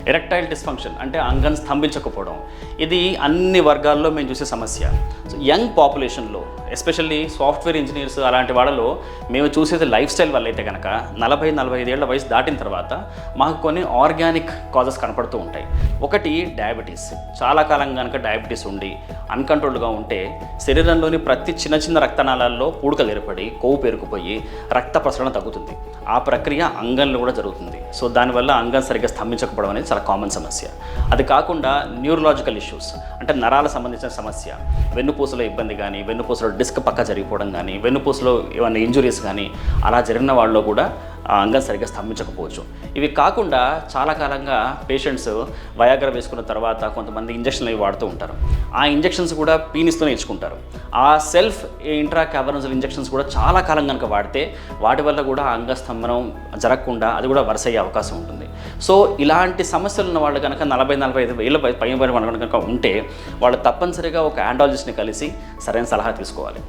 Erectile dysfunction అంటే అంగం స్తంభించకపోవడం, ఇది అన్ని వర్గాల్లో మేము చూసే సమస్య. సో యంగ్ పాపులేషన్లో ఎస్పెషల్లీ సాఫ్ట్వేర్ ఇంజనీర్స్ అలాంటి వాళ్ళలో మేము చూసేది లైఫ్ స్టైల్ వల్ల అయితే కనుక 40-45 ఏళ్ల వయసు దాటిన తర్వాత మాకు కొన్ని ఆర్గానిక్ కాజెస్ కనపడుతూ ఉంటాయి. ఒకటి డయాబెటీస్. చాలా కాలం కనుక డయాబెటీస్ ఉండి అన్కంట్రోల్డ్గా ఉంటే శరీరంలోని ప్రతి చిన్న రక్తనాళాల్లో పూడికలు ఏర్పడి కొవ్వు పేరుకుపోయి రక్త ప్రసరణ తగ్గుతుంది. ఆ ప్రక్రియ అంగంలో కూడా జరుగుతుంది. సో దానివల్ల అంగం సరిగ్గా స్తంభించకపోవడం అనేది చాలా కామన్ సమస్య. అది కాకుండా న్యూరలాజికల్ ఇష్యూస్ అంటే నరాలకు సంబంధించిన సమస్య, వెన్నుపూసలో ఇబ్బంది కానీ, వెన్నుపూసలో డిస్క్ పక్క జరిగిపోవడం కానీ, వెన్నుపూసలో ఏమైనా ఇంజురీస్ కానీ అలా జరిగిన వాళ్ళలో కూడా అంగం సరిగ్గా స్తంభించకపోవచ్చు. ఇవి కాకుండా చాలా కాలంగా పేషెంట్స్ వయాగ్రా వేసుకున్న తర్వాత కొంతమంది ఇంజక్షన్లు అవి వాడుతూ ఉంటారు. ఆ ఇంజక్షన్స్ కూడా పీనిస్తూనే ఇచ్చుకుంటారు. ఆ సెల్ఫ్ ఇంట్రా క్యావర్నల్ ఇంజక్షన్స్ కూడా చాలా కాలం కనుక వాడితే వాటి వల్ల కూడా అంగస్తంభనం జరగకుండా అది కూడా వరుస అయ్యే అవకాశం ఉంటుంది. సో ఇలాంటి సమస్యలు ఉన్న వాళ్ళు కనుక 40-45 ఏళ్ళ పైన కనుక ఉంటే వాళ్ళు తప్పనిసరిగా ఒక ఆండాలజిస్ట్ని కలిసి సరైన సలహా తీసుకోవాలి.